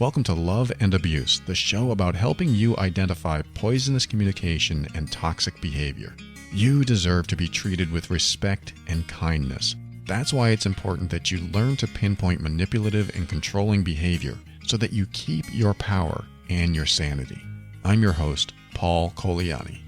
Welcome to Love and Abuse, the show about helping you identify poisonous communication and toxic behavior. You deserve to be treated with respect and kindness. That's why it's important that you learn to pinpoint manipulative and controlling behavior so that you keep your power and your sanity. I'm your host, Paul Coliani.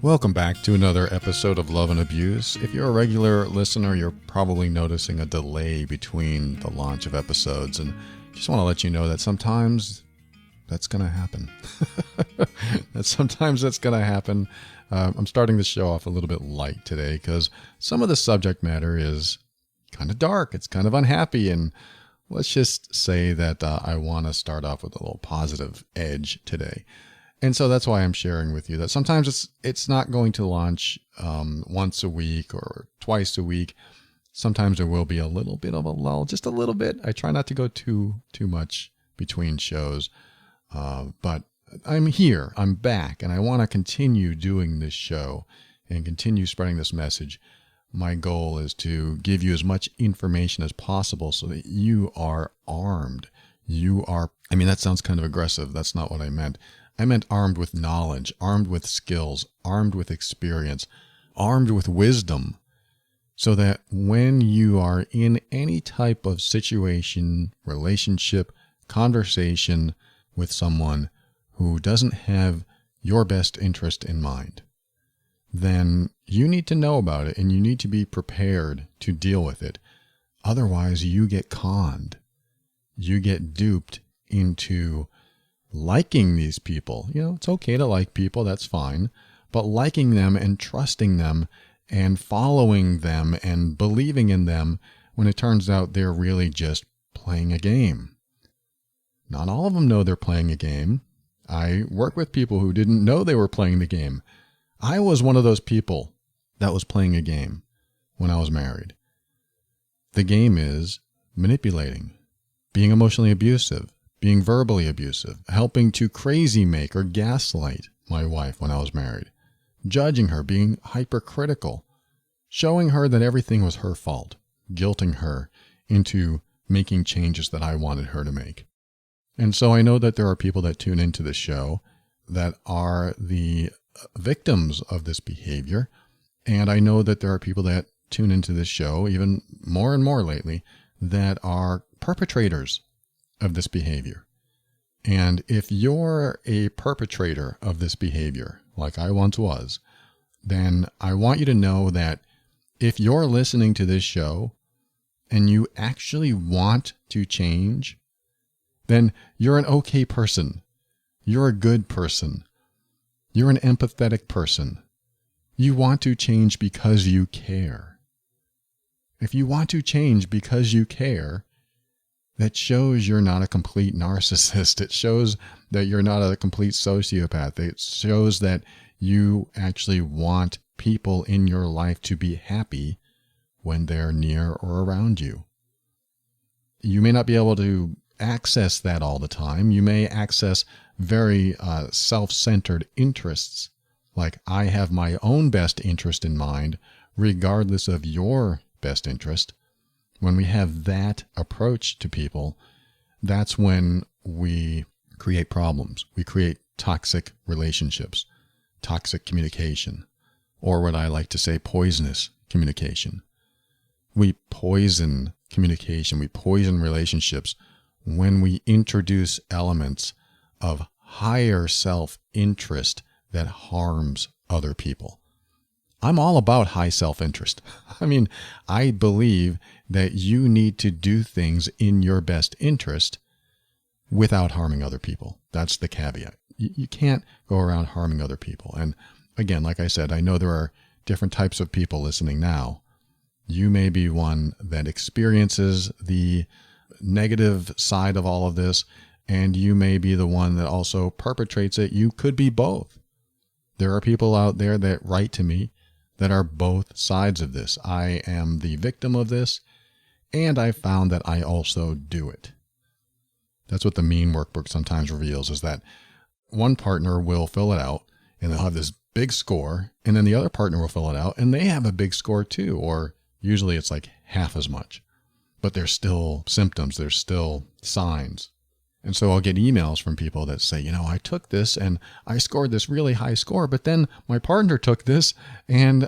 Welcome back to another episode of Love and Abuse. If you're a regular listener, you're probably noticing a delay between the launch of episodes, and just want to let you know that sometimes that's going to happen. Sometimes that's going to happen. I'm starting the show off a little bit light today because some of the subject matter is kind of dark. It's kind of unhappy, and let's just say that I want to start off with a little positive edge today. And so that's why I'm sharing with you that sometimes it's not going to launch once a week or twice a week. Sometimes there will be a little bit of a lull, just a little bit. I try not to go too much between shows, but I'm here, I'm back, and I want to continue doing this show and continue spreading this message. My goal is to give you as much information as possible so that you are armed. That sounds kind of aggressive. That's not what I meant. I meant armed with knowledge, armed with skills, armed with experience, armed with wisdom, so that when you are in any type of situation, relationship, conversation with someone who doesn't have your best interest in mind, then you need to know about it and you need to be prepared to deal with it. Otherwise, you get conned. You get duped into liking these people. It's okay to like people, that's fine, but liking them and trusting them and following them and believing in them when it turns out they're really just playing a game. Not all of them know they're playing a game. I work with people who didn't know they were playing the game. I was one of those people that was playing a game when I was married. The game is manipulating, being emotionally abusive, being verbally abusive, helping to crazy make or gaslight my wife when I was married, judging her, being hypercritical, showing her that everything was her fault, guilting her into making changes that I wanted her to make. And so I know that there are people that tune into this show that are the victims of this behavior. And I know that there are people that tune into this show, even more and more lately, that are perpetrators of this behavior. And if you're a perpetrator of this behavior, like I once was, then I want you to know that if you're listening to this show and you actually want to change, then you're an okay person. You're a good person. You're an empathetic person. You want to change because you care. If you want to change because you care, that shows you're not a complete narcissist. It shows that you're not a complete sociopath. It shows that you actually want people in your life to be happy when they're near or around you. You may not be able to access that all the time. You may access very self-centered interests, like I have my own best interest in mind, regardless of your best interest. When we have that approach to people, that's when we create problems. We create toxic relationships, toxic communication, or what I like to say, poisonous communication. We poison communication, we poison relationships when we introduce elements of higher self-interest that harms other people. I'm all about high self-interest. I believe that you need to do things in your best interest without harming other people. That's the caveat. You can't go around harming other people. And again, like I said, I know there are different types of people listening now. You may be one that experiences the negative side of all of this, and you may be the one that also perpetrates it. You could be both. There are people out there that write to me that are both sides of this. I am the victim of this, and I found that I also do it. That's what the mean workbook sometimes reveals, is that one partner will fill it out, and they'll have this big score, and then the other partner will fill it out and they have a big score too, or usually it's like half as much. But there's still symptoms, there's still signs. And so I'll get emails from people that say, I took this and I scored this really high score, but then my partner took this and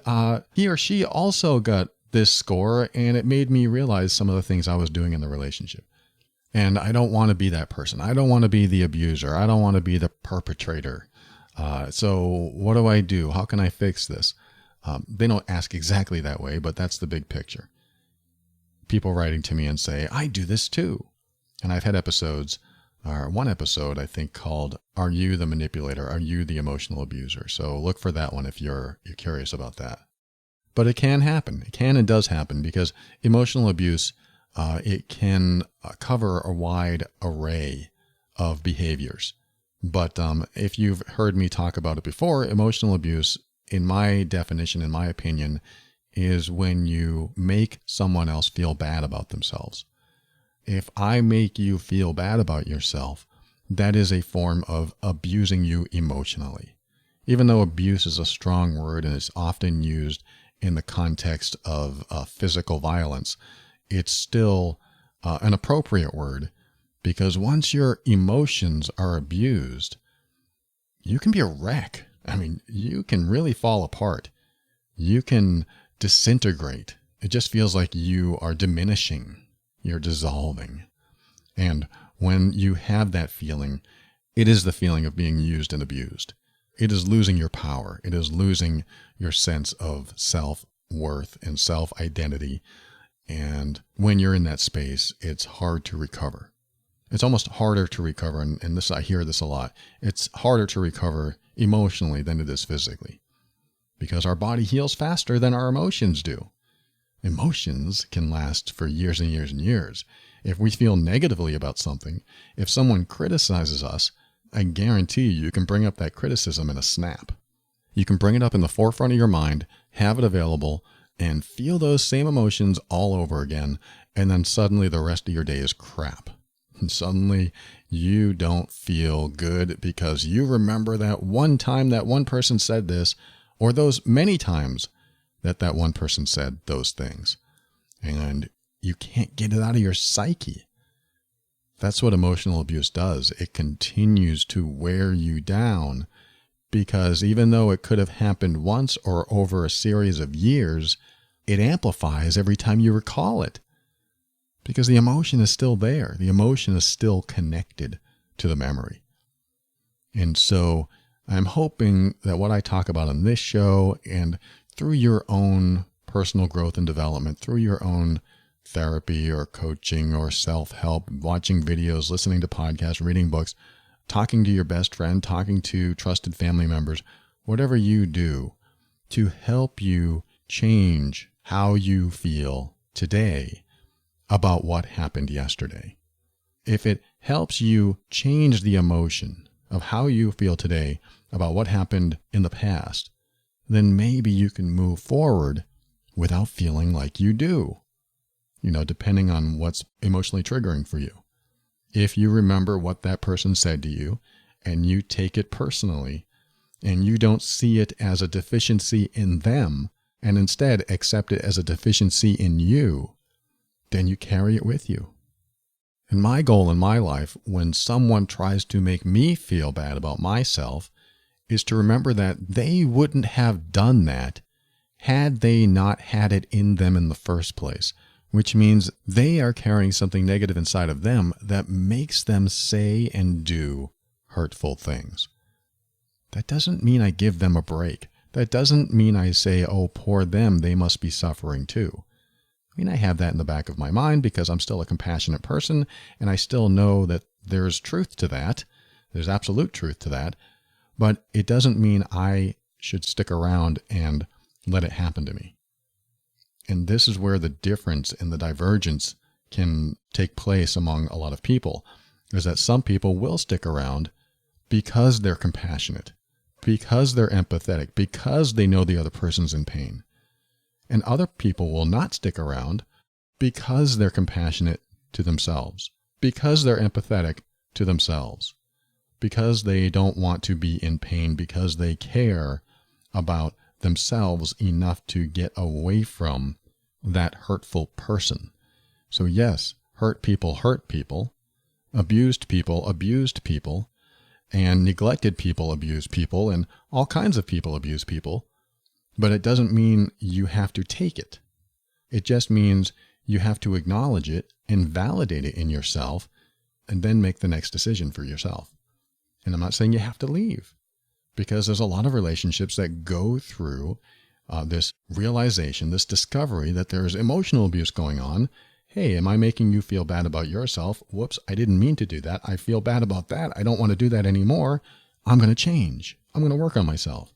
he or she also got this score, and it made me realize some of the things I was doing in the relationship. And I don't want to be that person. I don't want to be the abuser. I don't want to be the perpetrator. So what do I do? How can I fix this? They don't ask exactly that way, but that's the big picture. People writing to me and say, I do this too. And I've had one episode I think called, Are You the Manipulator? Are You the Emotional Abuser? So look for that one if you're curious about that. But it can happen. It can and does happen, because emotional abuse, it can cover a wide array of behaviors. But if you've heard me talk about it before, emotional abuse, in my definition, in my opinion, is when you make someone else feel bad about themselves. If I make you feel bad about yourself, that is a form of abusing you emotionally. Even though abuse is a strong word and is often used in the context of physical violence, it's still an appropriate word, because once your emotions are abused, you can be a wreck. I mean, you can really fall apart. You can disintegrate. It just feels like you are diminishing. You're dissolving. And when you have that feeling, it is the feeling of being used and abused. It is losing your power. It is losing your sense of self-worth and self-identity. And when you're in that space, it's hard to recover. It's almost harder to recover, and this, I hear this a lot. It's harder to recover emotionally than it is physically, because our body heals faster than our emotions do. Emotions can last for years and years and years. If we feel negatively about something, if someone criticizes us, I guarantee you can bring up that criticism in a snap. You can bring it up in the forefront of your mind, have it available, and feel those same emotions all over again, and then suddenly the rest of your day is crap. And suddenly you don't feel good because you remember that one time that one person said this, or those many times that one person said those things. And you can't get it out of your psyche. That's what emotional abuse does. It continues to wear you down, because even though it could have happened once or over a series of years, it amplifies every time you recall it, because the emotion is still there. The emotion is still connected to the memory. And so I'm hoping that what I talk about on this show, and through your own personal growth and development, through your own therapy or coaching or self-help, watching videos, listening to podcasts, reading books, talking to your best friend, talking to trusted family members, whatever you do to help you change how you feel today about what happened yesterday. If it helps you change the emotion of how you feel today about what happened in the past, then maybe you can move forward without feeling like you do, depending on what's emotionally triggering for you. If you remember what that person said to you and you take it personally and you don't see it as a deficiency in them and instead accept it as a deficiency in you, then you carry it with you. And my goal in my life, when someone tries to make me feel bad about myself, is to remember that they wouldn't have done that had they not had it in them in the first place, which means they are carrying something negative inside of them that makes them say and do hurtful things. That doesn't mean I give them a break. That doesn't mean I say, oh, poor them, they must be suffering too. I have that in the back of my mind because I'm still a compassionate person, and I still know that there's truth to that. There's absolute truth to that. But it doesn't mean I should stick around and let it happen to me. And this is where the difference and the divergence can take place among a lot of people, is that some people will stick around because they're compassionate, because they're empathetic, because they know the other person's in pain. And other people will not stick around because they're compassionate to themselves, because they're empathetic to themselves, because they don't want to be in pain, because they care about themselves enough to get away from that hurtful person. So yes, hurt people, abused people, and neglected people abuse people, and all kinds of people abuse people. But it doesn't mean you have to take it. It just means you have to acknowledge it and validate it in yourself, and then make the next decision for yourself. And I'm not saying you have to leave, because there's a lot of relationships that go through this realization, this discovery that there's emotional abuse going on. Hey, am I making you feel bad about yourself? Whoops, I didn't mean to do that. I feel bad about that. I don't want to do that anymore. I'm going to change. I'm going to work on myself.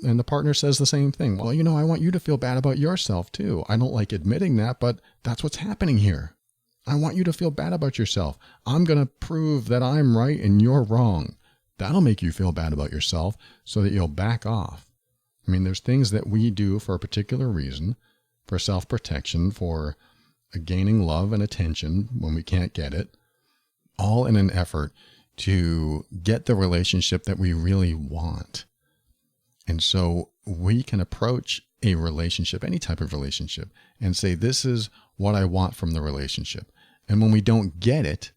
And the partner says the same thing. Well, I want you to feel bad about yourself too. I don't like admitting that, but that's what's happening here. I want you to feel bad about yourself. I'm going to prove that I'm right and you're wrong. That'll make you feel bad about yourself so that you'll back off. I mean, there's things that we do for a particular reason, for self-protection, for gaining love and attention when we can't get it, all in an effort to get the relationship that we really want. And so we can approach a relationship, any type of relationship, and say, this is what I want from the relationship. And when we don't get it,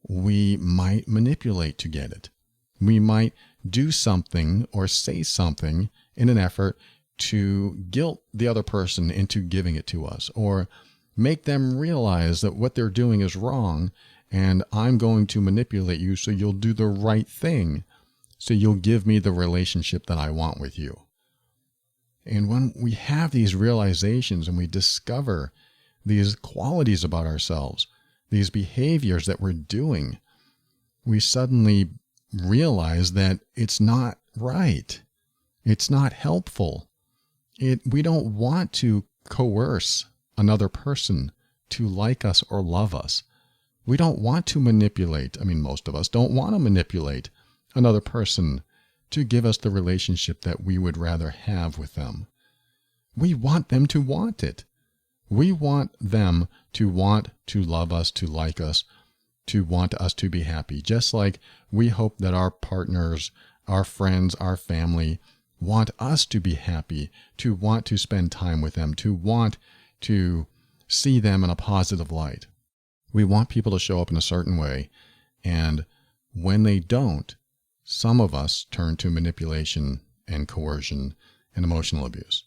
we might manipulate to get it. We might do something or say something in an effort to guilt the other person into giving it to us, or make them realize that what they're doing is wrong, and I'm going to manipulate you so you'll do the right thing, so you'll give me the relationship that I want with you. And when we have these realizations and we discover these qualities about ourselves, these behaviors that we're doing, we suddenly realize that it's not right. It's not helpful. We don't want to coerce another person to like us or love us. We don't want to manipulate. I mean, most of us don't want to manipulate another person to give us the relationship that we would rather have with them. We want them to want it. We want them to want to love us, to like us, to want us to be happy, just like we hope that our partners, our friends, our family want us to be happy, to want to spend time with them, to want to see them in a positive light. We want people to show up in a certain way, and when they don't, some of us turn to manipulation and coercion and emotional abuse.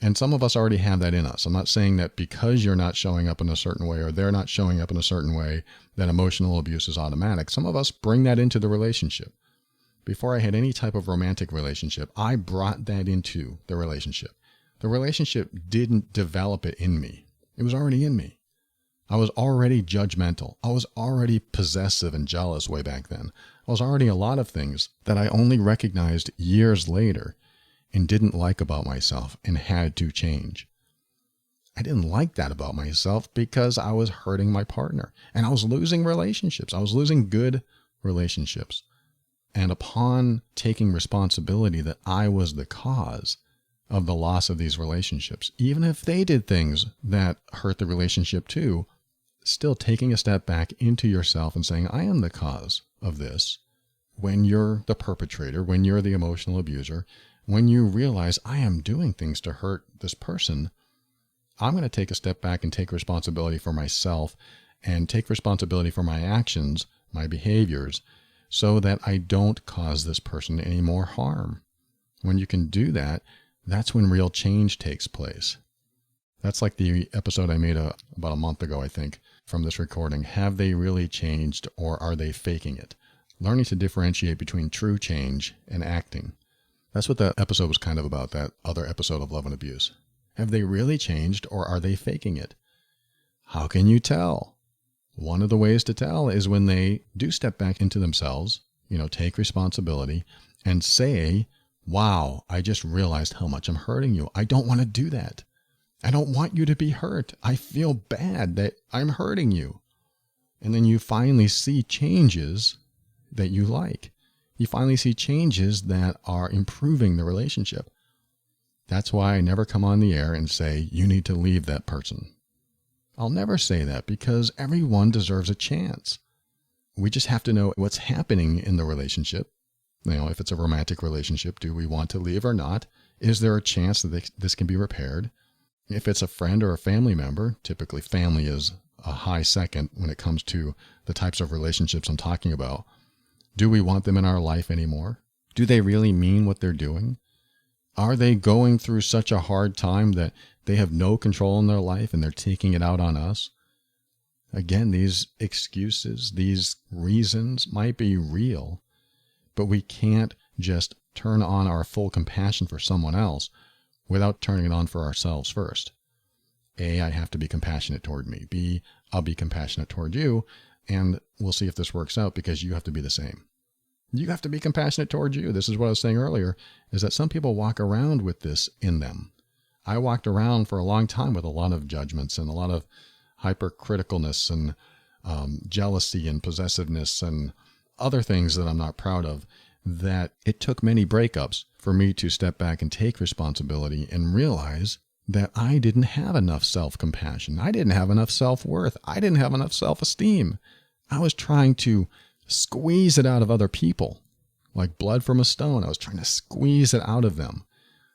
And some of us already have that in us. I'm not saying that because you're not showing up in a certain way or they're not showing up in a certain way that emotional abuse is automatic. Some of us bring that into the relationship. Before I had any type of romantic relationship, I brought that into the relationship. The relationship didn't develop it in me. It was already in me. I was already judgmental. I was already possessive and jealous way back then. I was already a lot of things that I only recognized years later and didn't like about myself and had to change. I didn't like that about myself because I was hurting my partner and I was losing relationships. I was losing good relationships. And upon taking responsibility that I was the cause of the loss of these relationships, even if they did things that hurt the relationship too, still taking a step back into yourself and saying, I am the cause of this. When you're the perpetrator, when you're the emotional abuser, when you realize I am doing things to hurt this person, I'm going to take a step back and take responsibility for myself and take responsibility for my actions, my behaviors, so that I don't cause this person any more harm. When you can do that, that's when real change takes place. That's like the episode I made about a month ago, I think, from this recording. Have they really changed or are they faking it? Learning to differentiate between true change and acting. That's what that episode was kind of about, that other episode of Love and Abuse. Have they really changed or are they faking it? How can you tell? One of the ways to tell is when they do step back into themselves, take responsibility and say, wow, I just realized how much I'm hurting you. I don't want to do that. I don't want you to be hurt. I feel bad that I'm hurting you. And then you finally see changes that you like. You finally see changes that are improving the relationship. That's why I never come on the air and say, you need to leave that person. I'll never say that because everyone deserves a chance. We just have to know what's happening in the relationship If it's a romantic relationship, do we want to leave or not? Is there a chance that this can be repaired? If it's a friend or a family member, typically family is a high second when it comes to the types of relationships I'm talking about. Do we want them in our life anymore? Do they really mean what they're doing? Are they going through such a hard time that they have no control in their life and they're taking it out on us? Again, these excuses, these reasons might be real, but we can't just turn on our full compassion for someone else without turning it on for ourselves first. A, I have to be compassionate toward me. B, I'll be compassionate toward you, and we'll see if this works out because you have to be the same. You have to be compassionate towards you. This is what I was saying earlier, is that some people walk around with this in them. I walked around for a long time with a lot of judgments and a lot of hypercriticalness and jealousy and possessiveness and other things that I'm not proud of, that it took many breakups for me to step back and take responsibility and realize that I didn't have enough self-compassion. I didn't have enough self-worth. I didn't have enough self-esteem. I was trying to squeeze it out of other people like blood from a stone. I was trying to squeeze it out of them.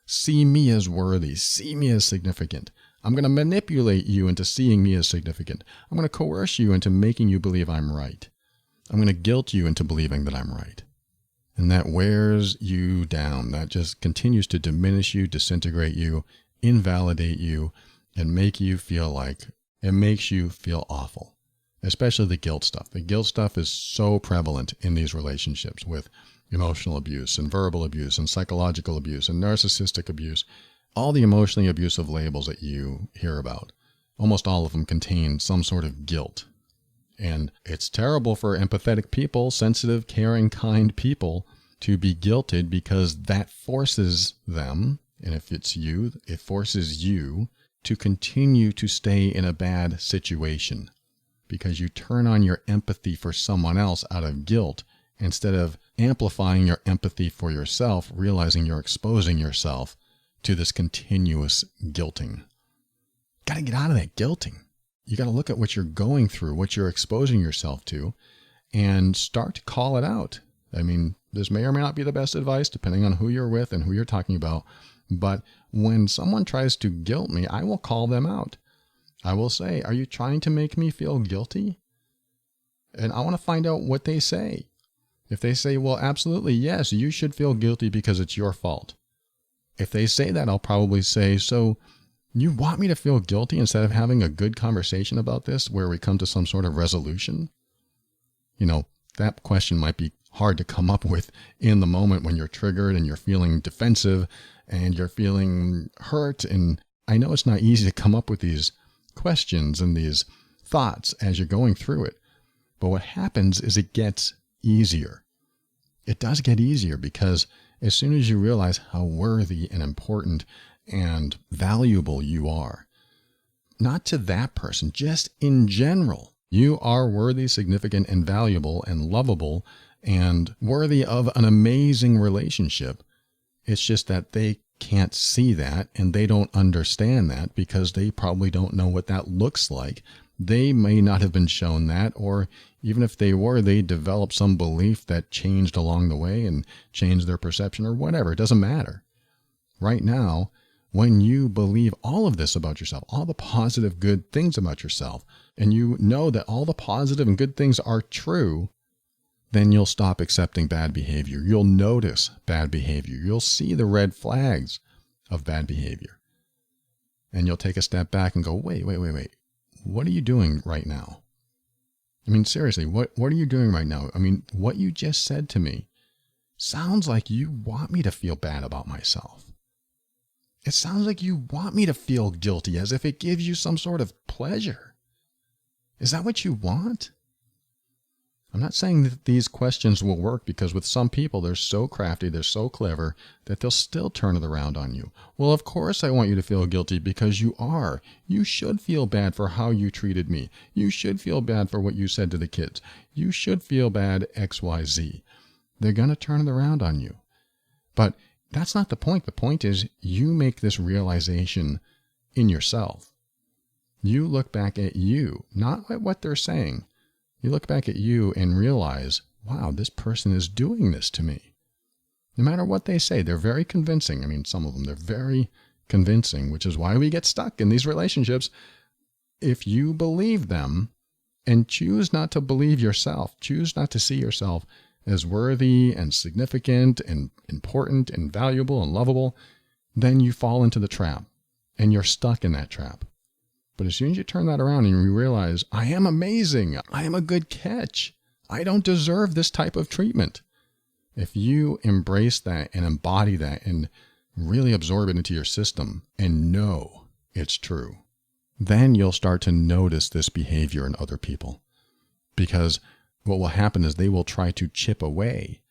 See me as worthy. See me as significant. I'm going to manipulate you into seeing me as significant. I'm going to coerce you into making you believe I'm right. I'm going to guilt you into believing that I'm right. And that wears you down. That just continues to diminish you, disintegrate you, invalidate you, and make you feel like it makes you feel awful. Especially the guilt stuff. The guilt stuff is so prevalent in these relationships with emotional abuse and verbal abuse and psychological abuse and narcissistic abuse. All the emotionally abusive labels that you hear about, almost all of them contain some sort of guilt. And it's terrible for empathetic people, sensitive, caring, kind people to be guilted because that forces them, and if it's you, it forces you to continue to stay in a bad situation because you turn on your empathy for someone else out of guilt instead of amplifying your empathy for yourself, realizing you're exposing yourself to this continuous guilting. Got to get out of that guilting. You got to look at what you're going through, what you're exposing yourself to, and start to call it out. I mean, this may or may not be the best advice, depending on who you're with and who you're talking about. But when someone tries to guilt me, I will call them out. I will say, are you trying to make me feel guilty? And I want to find out what they say. If they say, well, absolutely, yes, you should feel guilty because it's your fault. If they say that, I'll probably say, so you want me to feel guilty instead of having a good conversation about this where we come to some sort of resolution? That question might be hard to come up with in the moment when you're triggered and you're feeling defensive and you're feeling hurt. And I know it's not easy to come up with these questions and these thoughts as you're going through it. But what happens is it gets easier. It does get easier because as soon as you realize how worthy and important and valuable you are, not to that person, just in general, you are worthy, significant, and valuable and lovable and worthy of an amazing relationship. It's just that they can't see that and they don't understand that because they probably don't know what that looks like. They may not have been shown that, or even if they were, they developed some belief that changed along the way and changed their perception or whatever. It doesn't matter. Right now, when you believe all of this about yourself, all the positive, good things about yourself, and you know that all the positive and good things are true, then you'll stop accepting bad behavior. You'll notice bad behavior. You'll see the red flags of bad behavior. And you'll take a step back and go, wait. What are you doing right now? I mean, seriously, what are you doing right now? I mean, what you just said to me sounds like you want me to feel bad about myself. It sounds like you want me to feel guilty as if it gives you some sort of pleasure. Is that what you want? I'm not saying that these questions will work because with some people, they're so crafty, they're so clever that they'll still turn it around on you. Well, of course I want you to feel guilty because you are. You should feel bad for how you treated me. You should feel bad for what you said to the kids. You should feel bad XYZ. They're going to turn it around on you. But that's not the point. The point is you make this realization in yourself. You look back at you, not at what they're saying. You look back at you and realize, wow, this person is doing this to me. No matter what they say, they're very convincing. I mean, some of them, they're very convincing, which is why we get stuck in these relationships. If you believe them and choose not to believe yourself, choose not to see yourself as worthy and significant and important and valuable and lovable, then you fall into the trap and you're stuck in that trap. But as soon as you turn that around and you realize, I am amazing, I am a good catch, I don't deserve this type of treatment. If you embrace that and embody that and really absorb it into your system and know it's true, then you'll start to notice this behavior in other people. Because what will happen is they will try to chip away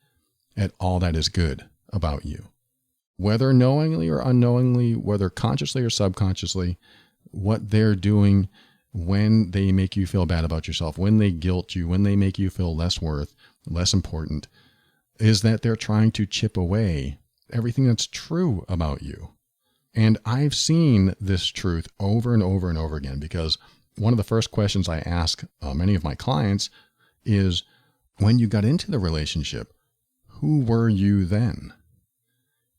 at all that is good about you. Whether knowingly or unknowingly, whether consciously or subconsciously, what they're doing when they make you feel bad about yourself, when they guilt you, when they make you feel less worth, less important, is that they're trying to chip away everything that's true about you. And I've seen this truth over and over and over again, because one of the first questions I ask many of my clients is, when you got into the relationship, who were you then?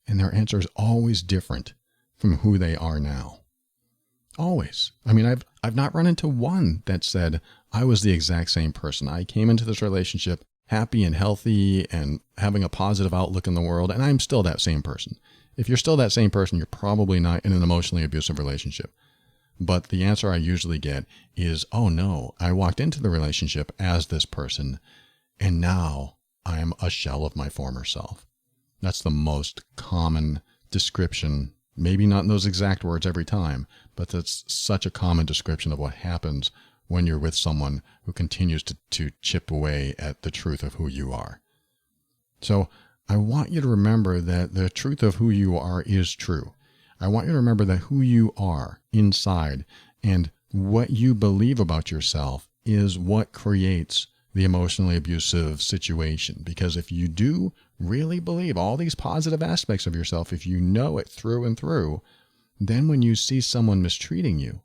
And their answer is always different from who they are now. Always. I mean, I've not run into one that said, I was the exact same person. I came into this relationship happy and healthy and having a positive outlook in the world, and I'm still that same person. If you're still that same person, you're probably not in an emotionally abusive relationship. But the answer I usually get is, oh no, I walked into the relationship as this person, and now I'm a shell of my former self. That's the most common description, maybe not in those exact words every time, but that's such a common description of what happens when you're with someone who continues to chip away at the truth of who you are. So I want you to remember that the truth of who you are is true. I want you to remember that who you are inside and what you believe about yourself is what creates the emotionally abusive situation. Because if you do really believe all these positive aspects of yourself, if you know it through and through, then when you see someone mistreating you,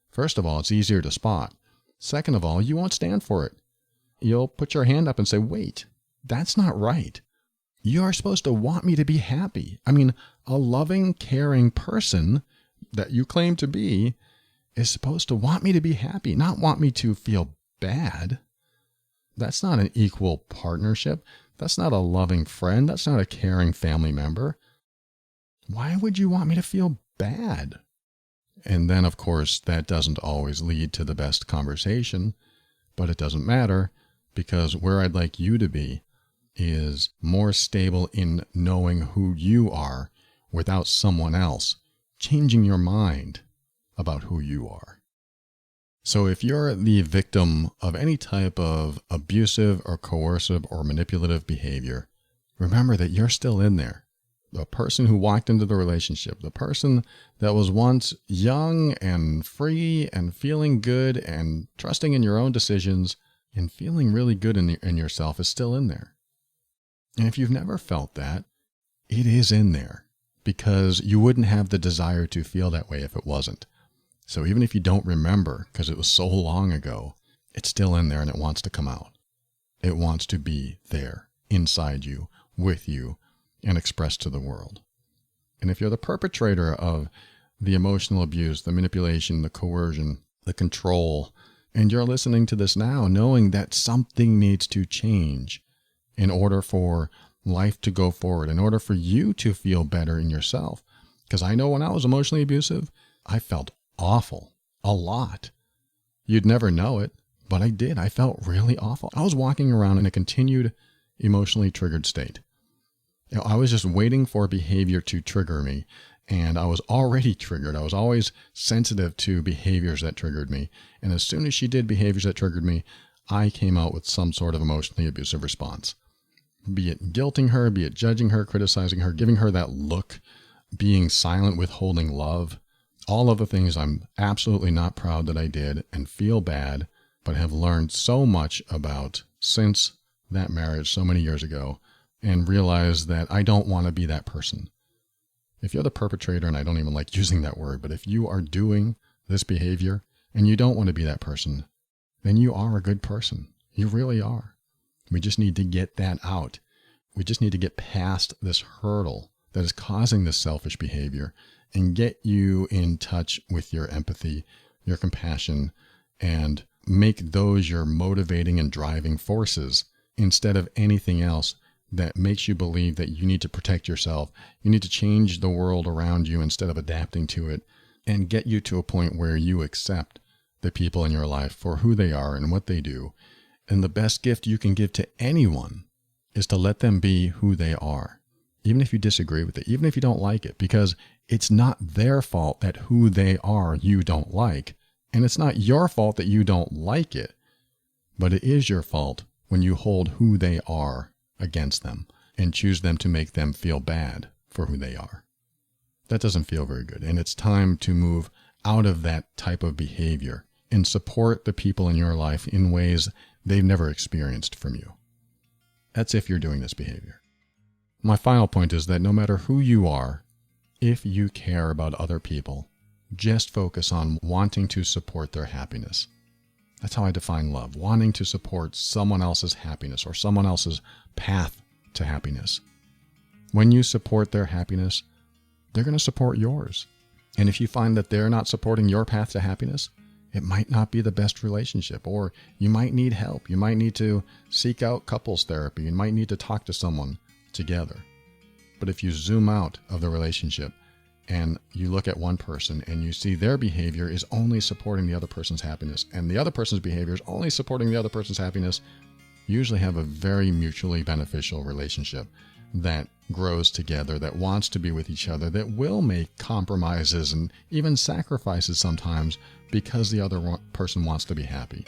first of all, it's easier to spot. Second of all, you won't stand for it. You'll put your hand up and say, wait, that's not right. You are supposed to want me to be happy. I mean, a loving, caring person that you claim to be is supposed to want me to be happy, not want me to feel bad. That's not an equal partnership. That's not a loving friend. That's not a caring family member. Why would you want me to feel bad? And then, of course, that doesn't always lead to the best conversation, but it doesn't matter, because where I'd like you to be is more stable in knowing who you are without someone else changing your mind about who you are. So if you're the victim of any type of abusive or coercive or manipulative behavior, remember that you're still in there. The person who walked into the relationship, the person that was once young and free and feeling good and trusting in your own decisions and feeling really good in yourself is still in there. And if you've never felt that, it is in there, because you wouldn't have the desire to feel that way if it wasn't. So even if you don't remember, because it was so long ago, it's still in there and it wants to come out. It wants to be there, inside you, with you, and expressed to the world. And if you're the perpetrator of the emotional abuse, the manipulation, the coercion, the control, and you're listening to this now knowing that something needs to change in order for life to go forward, in order for you to feel better in yourself. Because I know when I was emotionally abusive, I felt awful a lot. You'd never know it, but I did. I felt really awful. I was walking around in a continued emotionally triggered state. You know, I was just waiting for behavior to trigger me, and I was already triggered. I was always sensitive to behaviors that triggered me. And as soon as she did behaviors that triggered me, I came out with some sort of emotionally abusive response. Be it guilting her, be it judging her, criticizing her, giving her that look, being silent, withholding love. All of the things I'm absolutely not proud that I did and feel bad, but have learned so much about since that marriage so many years ago, and realize that I don't want to be that person. If you're the perpetrator, and I don't even like using that word, but if you are doing this behavior and you don't want to be that person, then you are a good person. You really are. We just need to get that out. we just need to get past this hurdle that is causing this selfish behavior and get you in touch with your empathy, your compassion, and make those your motivating and driving forces instead of anything else that makes you believe that you need to protect yourself. You need to change the world around you instead of adapting to it, and get you to a point where you accept the people in your life for who they are and what they do. And the best gift you can give to anyone is to let them be who they are, even if you disagree with it, even if you don't like it, because it's not their fault that who they are you don't like. And it's not your fault that you don't like it, but it is your fault when you hold who they are against them and choose them to make them feel bad for who they are. That doesn't feel very good. And it's time to move out of that type of behavior and support the people in your life in ways they've never experienced from you. That's if you're doing this behavior. My final point is that no matter who you are, if you care about other people, just focus on wanting to support their happiness. That's how I define love, wanting to support someone else's happiness or someone else's path to happiness. When you support their happiness, they're going to support yours. And if you find that they're not supporting your path to happiness, it might not be the best relationship, or you might need help. You might need to seek out couples therapy. You might need to talk to someone together. But if you zoom out of the relationship and you look at one person and you see their behavior is only supporting the other person's happiness, and the other person's behavior is only supporting the other person's happiness, you usually have a very mutually beneficial relationship that grows together, that wants to be with each other, that will make compromises and even sacrifices sometimes because the other person wants to be happy.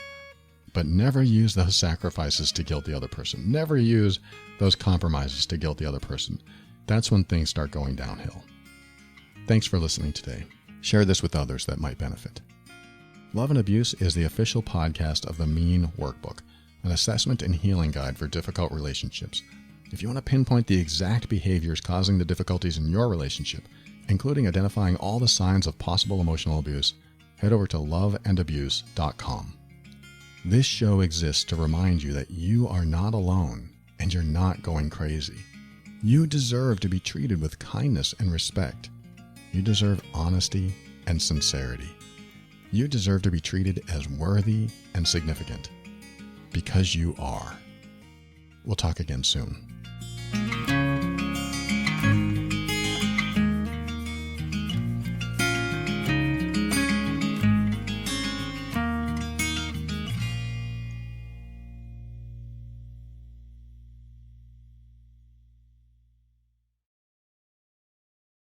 But never use those sacrifices to guilt the other person. Never use those compromises to guilt the other person. That's when things start going downhill. Thanks for listening today. Share this with others that might benefit. Love and Abuse is the official podcast of the Mean Workbook, an assessment and healing guide for difficult relationships. If you want to pinpoint the exact behaviors causing the difficulties in your relationship, including identifying all the signs of possible emotional abuse, head over to loveandabuse.com. This show exists to remind you that you are not alone and you're not going crazy. You deserve to be treated with kindness and respect. You deserve honesty and sincerity. You deserve to be treated as worthy and significant, because you are. We'll talk again soon.